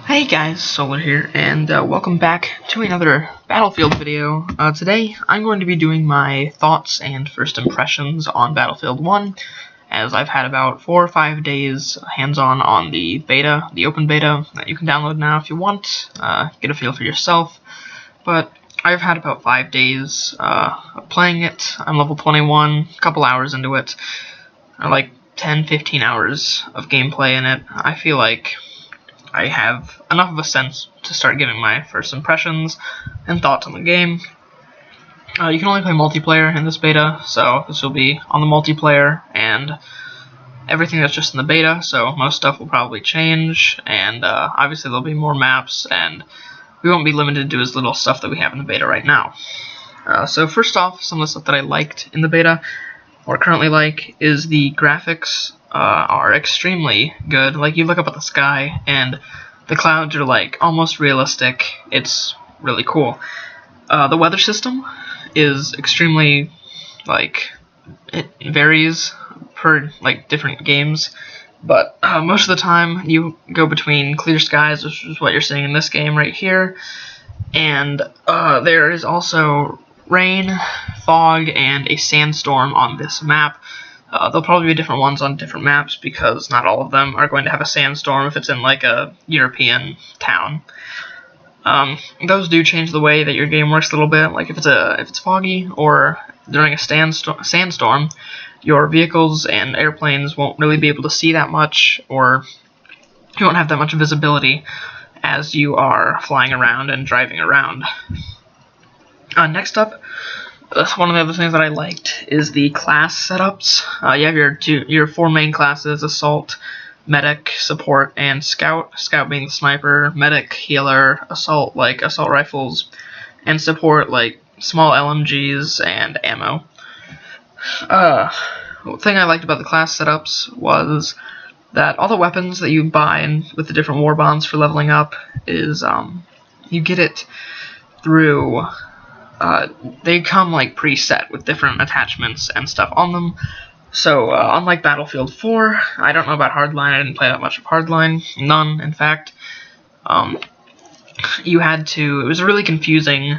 Hey guys, Solar here, and welcome back to another Battlefield video. Today, I'm going to be doing my thoughts and first impressions on Battlefield 1, as I've had about 4 or 5 days hands-on on the beta, the open beta, that you can download now if you want, get a feel for yourself. But I've had about 5 days playing it. I'm level 21, a couple hours into it, like 10-15 hours of gameplay in it. I feel like I have enough of a sense to start giving my first impressions and thoughts on the game. You can only play multiplayer in this beta, so this will be on the multiplayer and everything that's just in the beta, so most stuff will probably change, and obviously there'll be more maps, and we won't be limited to as little stuff that we have in the beta right now. So first off, some of the stuff that I liked in the beta, or currently like, is the graphics are extremely good. Like, you look up at the sky and the clouds are like almost realistic. It's really cool. The weather system is extremely, like, it varies per like different games, but most of the time you go between clear skies, which is what you're seeing in this game right here, and there is also rain, fog, and a sandstorm on this map. There'll probably be different ones on different maps because not all of them are going to have a sandstorm if it's in like a European town. Those do change the way that your game works a little bit. Like if it's foggy or during a sandstorm, your vehicles and airplanes won't really be able to see that much, or you won't have that much visibility as you are flying around and driving around. Next up, one of the other things that I liked is the class setups. You have your 4 main classes: Assault, Medic, Support, and Scout. Scout being the sniper, Medic, healer, Assault like assault rifles, and Support like small LMGs and ammo. The thing I liked about the class setups was that all the weapons that you buy with the different war bonds for leveling up is you get it through. They come like preset with different attachments and stuff on them. So unlike Battlefield 4, I don't know about Hardline. I didn't play that much of Hardline. None, in fact. It was really confusing,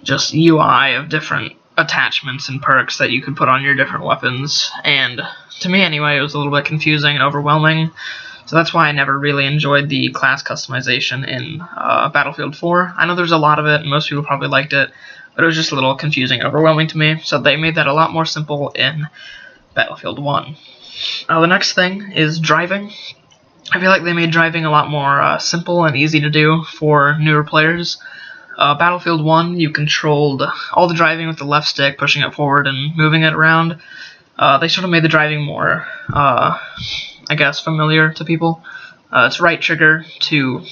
just UI of different attachments and perks that you could put on your different weapons. And to me anyway, it was a little bit confusing and overwhelming. So that's why I never really enjoyed the class customization in Battlefield 4. I know there's a lot of it, and most people probably liked it, but it was just a little confusing and overwhelming to me, so they made that a lot more simple in Battlefield 1. The next thing is driving. I feel like they made driving a lot more simple and easy to do for newer players. Battlefield 1, you controlled all the driving with the left stick, pushing it forward and moving it around. They sort of made the driving more I guess, familiar to people. It's right trigger to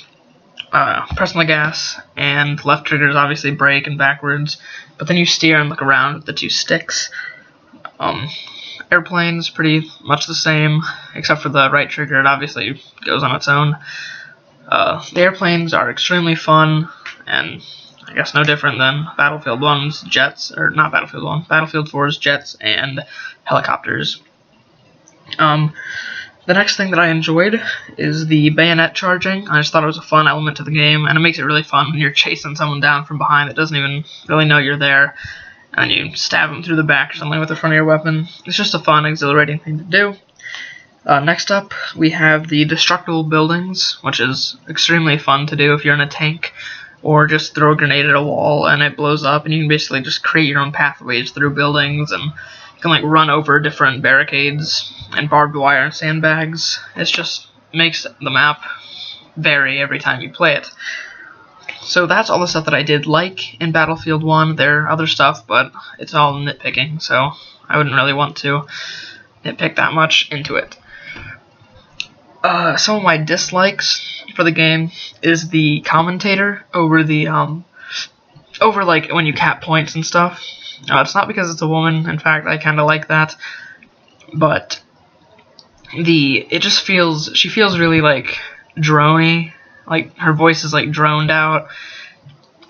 press on the gas, and left trigger is obviously brake and backwards, but then you steer and look around with the 2 sticks. Airplane's pretty much the same, except for the right trigger. It obviously goes on its own. The airplanes are extremely fun, and I guess no different than Battlefield 1's jets, or not Battlefield 1, Battlefield 4's jets and helicopters. The next thing that I enjoyed is the bayonet charging. I just thought it was a fun element to the game, and it makes it really fun when you're chasing someone down from behind that doesn't even really know you're there, and you stab them through the back or something with the front of your weapon. It's just a fun, exhilarating thing to do. Next up, we have the destructible buildings, which is extremely fun to do if you're in a tank, or just throw a grenade at a wall and it blows up, and you can basically just create your own pathways through buildings, and you can like run over different barricades and barbed wire and sandbags. It just makes the map vary every time you play it. So that's all the stuff that I did like in Battlefield 1. There are other stuff, but it's all nitpicking, so I wouldn't really want to nitpick that much into it. Some of my dislikes for the game is the commentator over the over like when you cap points and stuff. It's not because it's a woman. In fact, I kind of like that, but she feels really like drony, like her voice is like droned out,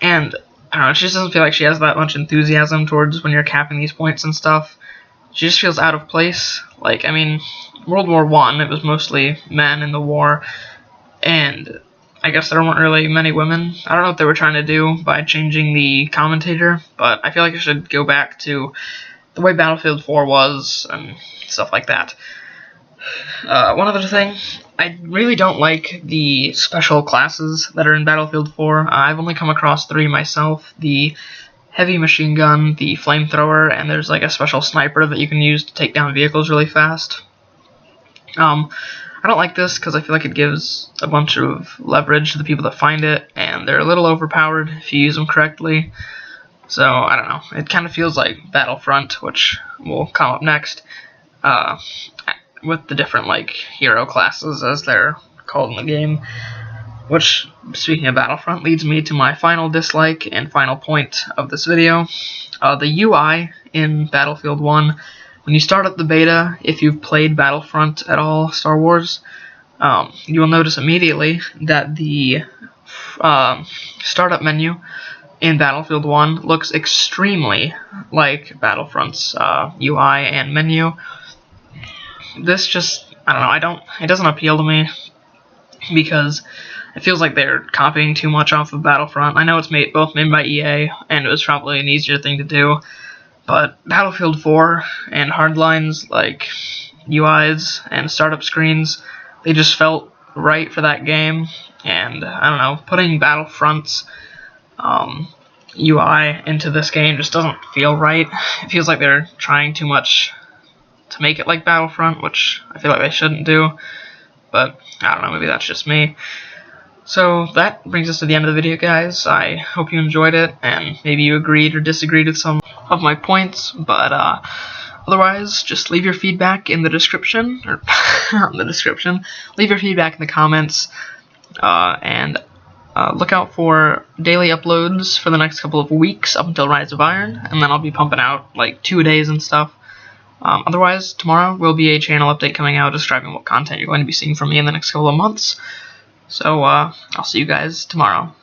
and I don't know, she just doesn't feel like she has that much enthusiasm towards when you're capping these points and stuff. She just feels out of place. Like, I mean, World War I, it was mostly men in the war, and I guess there weren't really many women. I don't know what they were trying to do by changing the commentator, but I feel like it should go back to the way Battlefield 4 was and stuff like that. One other thing, I really don't like the special classes that are in Battlefield 4. I've only come across 3 myself: the heavy machine gun, the flamethrower, and there's like a special sniper that you can use to take down vehicles really fast. I don't like this because I feel like it gives a bunch of leverage to the people that find it, and they're a little overpowered if you use them correctly. So, I don't know, it kind of feels like Battlefront, which will come up next, with the different, like, hero classes, as they're called in the game. Which, speaking of Battlefront, leads me to my final dislike and final point of this video. The UI in Battlefield 1, when you start up the beta, if you've played Battlefront at all, Star Wars, you will notice immediately that the startup menu in Battlefield 1 looks extremely like Battlefront's UI and menu. This just, I don't know, it doesn't appeal to me, because it feels like they're copying too much off of Battlefront. I know it's both made by EA, and it was probably an easier thing to do, but Battlefield 4 and Hardline's like UIs and startup screens, they just felt right for that game. And I don't know, putting Battlefront's UI into this game just doesn't feel right. It feels like they're trying too much to make it like Battlefront, which I feel like they shouldn't do. But I don't know, maybe that's just me. So that brings us to the end of the video, guys. I hope you enjoyed it, and maybe you agreed or disagreed with some of my points, but otherwise, just leave your feedback in the description, or not in the description, leave your feedback in the comments, and look out for daily uploads for the next couple of weeks up until Rise of Iron, and then I'll be pumping out like 2-a-days and stuff. Otherwise, tomorrow will be a channel update coming out describing what content you're going to be seeing from me in the next couple of months. So, I'll see you guys tomorrow.